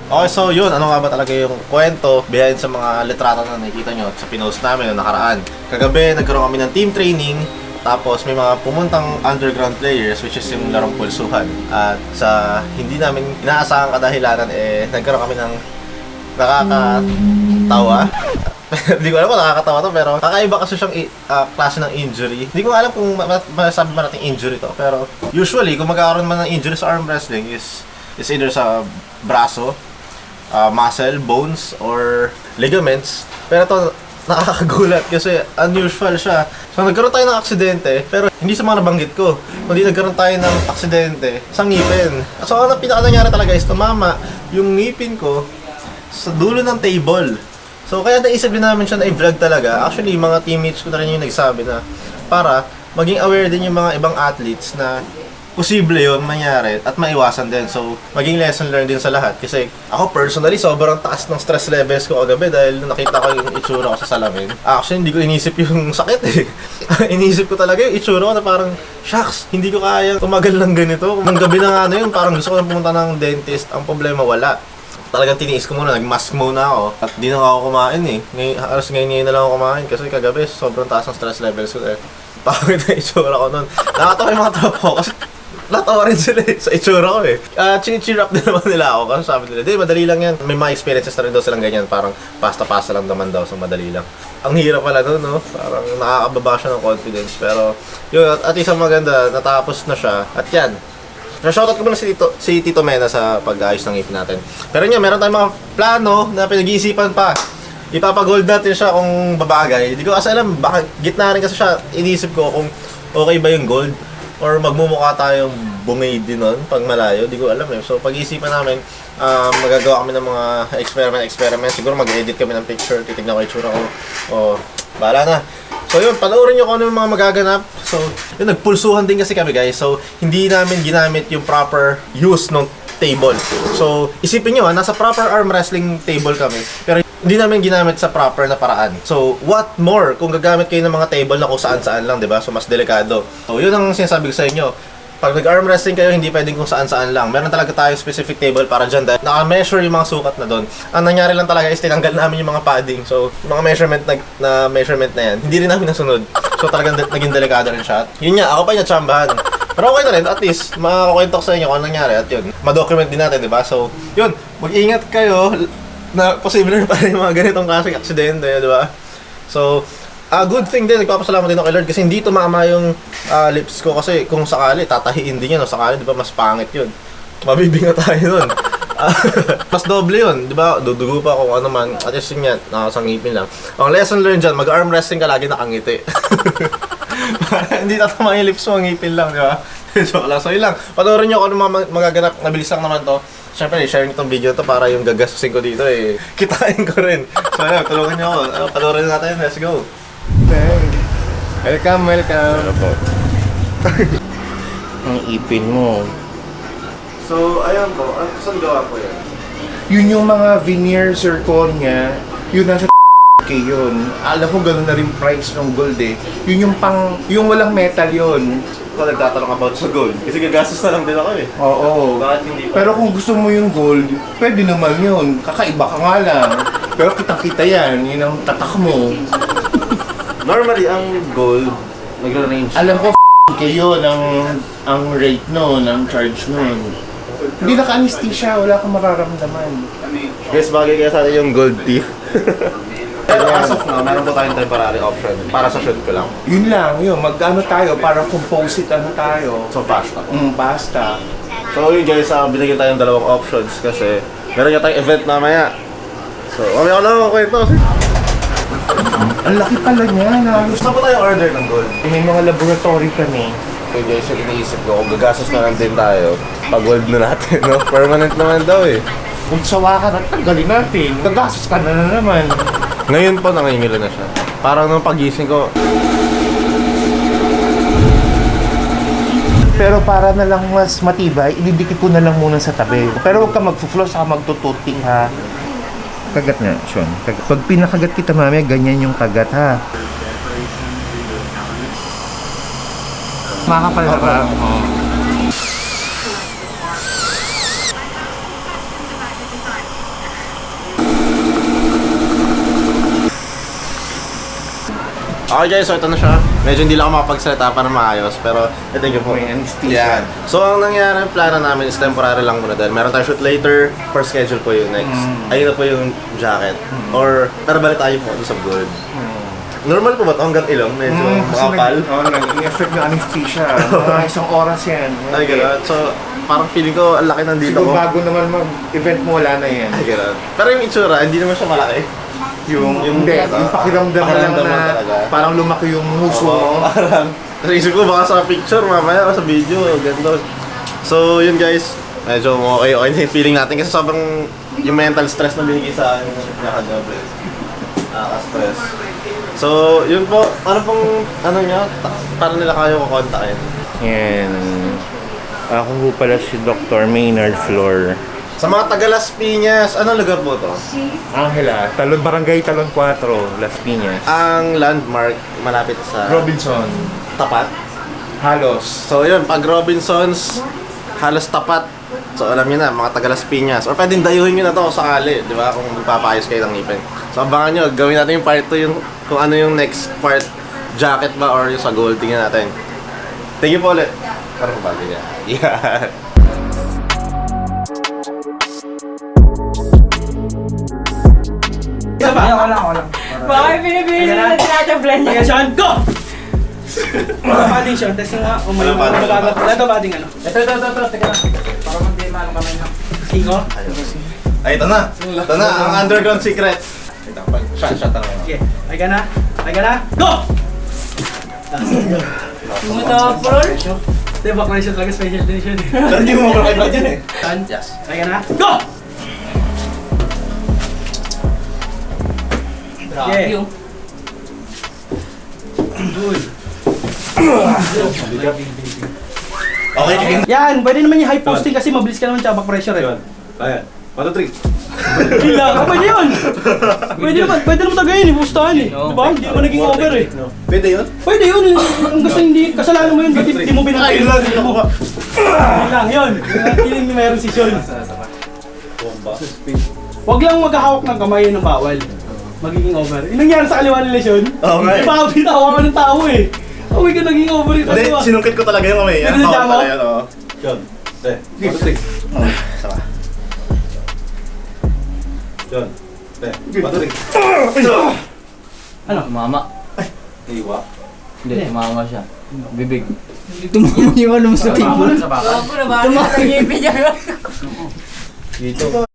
Okay, so yun, ano nga ba talaga yung kwento behind sa mga litrato na nakikita nyo sa pinost namin noong nakaraan. Kagabi, nagkaroon kami ng team training, tapos may mga pumuntang underground players, which is yung larong pulsuhan. At sa hindi namin inaasahang kadahilanan, nagkaroon kami ng nakakatawa. Hindi ko alam kung nakakatawa to, pero kakaiba kasi siyang klase ng injury. Hindi ko alam kung masasabi ba natin injury to, pero usually, kung magkakaroon man ng injury sa arm wrestling is either sa braso, muscle, bones, or ligaments. Pero ito, nakakagulat kasi unusual siya. So nagkaroon tayo ng aksidente, pero hindi sa mga nabanggit ko, kundi nagkaroon tayo ng aksidente sa ngipin. So ang pinaka-nangyari talaga is tumama yung ngipin ko sa dulo ng table. So kaya naisip din namin siya na i-vlog talaga. Actually, mga teammates ko na rin yung nagsabi na para maging aware din yung mga ibang athletes na posible yun mangyari at maiwasan din. So, maging lesson learned din sa lahat. Kasi ako personally, sobrang taas ng stress levels ko kagabi dahil nakita ko yung itsura ko sa salamin. Actually, hindi ko inisip yung sakit eh. Inisip ko talaga yung itsura ko na parang, shucks, hindi ko kaya tumagal ng ganito. Nang gabi na nga na yun, parang gusto ko na pumunta ng dentist. Ang problema, wala. Talagang tiniis ko muna, nag-mask muna ako. At di na ako kumain eh. Ngayon na lang ako kumain kasi kagabi, sobrang taas ng stress levels ko eh. Pangit na itsura ko nun. Nakatawa yung mga tropa ko kasi natawa rin sila eh, sa itsura ko eh. Chini-cheer up din naman nila ako kasi sabi nila, di, madali lang yan. May mga experiences na rin daw silang ganyan, parang pasta-pasta lang naman daw, so madali lang. Ang hirap pala nun, no? Parang nakakababa siya ng confidence. Pero yun, at isang maganda, natapos na siya. At yan, shoutout ko muna si Tito Mena sa pag-ayos ng ngipin natin. Pero yun, meron tayong mga plano na pinag-iisipan pa. Ipapagold natin siya kung babagay. Hindi ko kasi alam, baka gitna rin kasi siya. Inisip ko kung okay ba yung gold or magmumukha tayong bungay din nun pag malayo. Di ko alam eh. So pag-iisipan namin, magagawa kami ng mga experiment. Siguro mag-edit kami ng picture, titignan ko yung tsura ko. O, bahala na. So yun, panoorin nyo kung ano yung mga magaganap. So yun, nagpulsuhan din kasi kami guys. So hindi namin ginamit yung proper use ng table. So isipin nyo nasa proper arm wrestling table kami. Pero hindi namin ginamit sa proper na paraan. So, what more kung gagamit kayo ng mga table na kung saan-saan lang, di ba? So, mas delikado. So, yun ang sinasabi ko sa inyo. Pag nag-arm wrestling kayo, hindi pwedeng kung saan-saan lang. Meron talaga tayo specific table para dyan dahil naka-measure yung mga sukat na doon. Ang nangyari lang talaga is tinanggal namin yung mga padding. So, mga measurement na yan, hindi rin namin nasunod. So, talagang naging delikado rin siya. Yun nga, ako pa niya tsambahan. Pero okay na rin, at least, makakwento ko sa inyo kung ano nangyari. At yun, ma-document din natin, di ba? So, yun, mag-ingat kayo na posible na pala yung mga ganitong klaseng aksidente, di ba? So, good thing din, nagpapasalamat din ako kay Lord kasi hindi tumama yung lips ko kasi kung sakali, tatahiin din yan o sakali, di ba, mas pangit yun. Mabibinga tayo nun. Mas doble yun, di ba? Dudugo pa kung ano man. At least yun yan, nakasangipin lang. Ang lesson learned dyan, mag-arm wrestling ka lagi nakangiti. Hindi tatama yung lips mo, ngipin lang, di ba? Joke lang. So yun lang, panoorin nyo kung ano mga magaganap. Nabilis lang naman to. Siyempre, share nyo itong video to para yung gagastusin ko dito eh, kitain ko rin. So ayun, tulungan nyo ako. Panoorin natin, let's go. Welcome. Ano po? Ang ipin mo. So, ayun po. Saan gawa po yan? Yun yung mga veneer zirconia, yun nasa yun. Alam ko gano'n na rin price ng gold eh. Yun yung walang metal yun. Ako nagtatanong about sa gold. Kasi gagastos na lang din ako eh. Oo. Bakit hindi pa? Pero kung gusto mo yung gold, pwede naman yun. Kakaiba ka nga lang. Pero kitang-kita yan. Yun ang tatak mo. Normally, ang gold, nagre-range. Alam ko kayo ang rate nun, ang charge nun. Hindi naka-anesthesia, wala kang mararamdaman. Guys, bagay kaya sa atin yung gold teeth. Pero as of now, meron po tayong temporary option. Para sa shoot ko lang. Yun lang, yun. Mag-ano tayo, para composite ano tayo. So, pasta. Pasta. So yun guys, binigyan tayong dalawang options kasi meron nga tayong event mamaya. So, mamaya ko lang ako kwento. Ang laki pala niya. Gusto po tayong order ng gold. May mga laboratory kami. So guys, yung iniisip ko, kung gagastos na lang din tayo, pag-gold na natin, no? Permanent naman daw eh. Kung sawa ka na, tanggalin natin. Gagastos ka na naman. Ngayon po, nangingilo na siya. Parang nung pagising ko, pero para na lang mas matibay, ididikit ko na lang muna sa tabi. Pero huwag ka mag-floss, saka magtututing ha. Kagat nga, Sean. Pag pinakagat kita mamaya, ganyan yung kagat ha. Makakapal na ba? Okay guys, so ito na siya. Medyo hindi lang ako makapagsalita para maayos, pero thank you po. May anesthesia. Yan. So ang nangyari, plano namin is temporary lang muna dahil meron tayong shoot later, per schedule po yung next. Ayun na po yung jacket. Or, pero balik tayo po sa good. Normal po ba ito hanggang ilong? Medyo makapal? Oo, nag-effect ng anesthesia. Mga isang oras yan. Ay, gano'n. So, parang feeling ko ang laki nandito Siguro ko. bago naman mag-event mo, wala na yan. Ay, gano'n. Pero yung itsura, hindi naman siya malaki. Hindi, yung pakiramdam na lang Pakiramdam na talaga. parang lumaki yung muso Oo, mo. parang, naisip ko baka sa picture mamaya o sa video, ganito. So, yun guys, medyo okay na yung feeling natin kasi sobrang yung mental stress na binigay sa akin yung nakagabi. Nakaka-stress. So, yun po, ano pong, nyo, para nila kayo kukontakin? Yan. Ako po pala si Dr. Maynard Flor. Sa mga taga Las Piñas, anong lugar po to? Angela, Barangay Talon 4, Las Piñas. Ang landmark, malapit sa Robinson. tapat. Halos. So yun, pag Robinsons, halos tapat. So alam niyo na, mga taga Las Piñas. Or pwedeng dayuhin nyo na to sakali, di ba? Kung magpapayos kayo ng ngipin. So abangan nyo, gawin natin yung part 2, yung, kung ano yung next part, jacket ba or yung sa gold, tingnan natin. Thank you po ulit. Para po bagay niya. Yeah. Isa pa? Wala. Bakit pinipili na tinatablan niya? Okay, Sean, go! Wala padding, Sean. Testing nga. Kung may Wala padding. magagat. Ito padding ano? Ito. Teka lang. Para hindi maano kamay na. Siko? Ay, ito na. Ito na, ang underground secret. Ito, shot na lang. Okay. Ay ka na. Go! Tumutapol. Ito yung backline shot talaga. Special edition. Pero hindi mo makakaiba dyan eh. Sean? Yes. Ay ka na. Go! Okay. Yung. Good. Okay, Yan, pwede naman yung high posting kasi mabilis ka naman tsaka back pressure eh. Ayan. 1, 2, 3. Hila ka, pwede yun! Pwede naman tagayin eh, pustahan eh. Diba? Hindi naman naging over eh. Pwede yun? Pwede yun, ang gusto hindi, kasalanan mo yun, ba't hindi mo binatay? Ay, lang, hindi ako. Yun lang, yun. Feeling ni mayroon si Sean. Bomba. Huwag lang maghahawak ng kamay, yun ang bawal. Magiging over. Yung nangyari sa kaliwa ni Lesion, Oo nga eh. baka binahawakan ng tao eh. Oh my God, naging over yung Hindi, kaliwa. sinungkit ko talaga yung kamay. Hindi, Hawak mo? pala yan, oo. Yun. Hindi. 1, 2, 3. Sama. Yun. Hindi. 1, 2, 3. Ano? Mama. Iwa. Hindi, tumama siya. Bibig. Tumama yung ano mo sa table. Ako na ba? Tumama. Dito.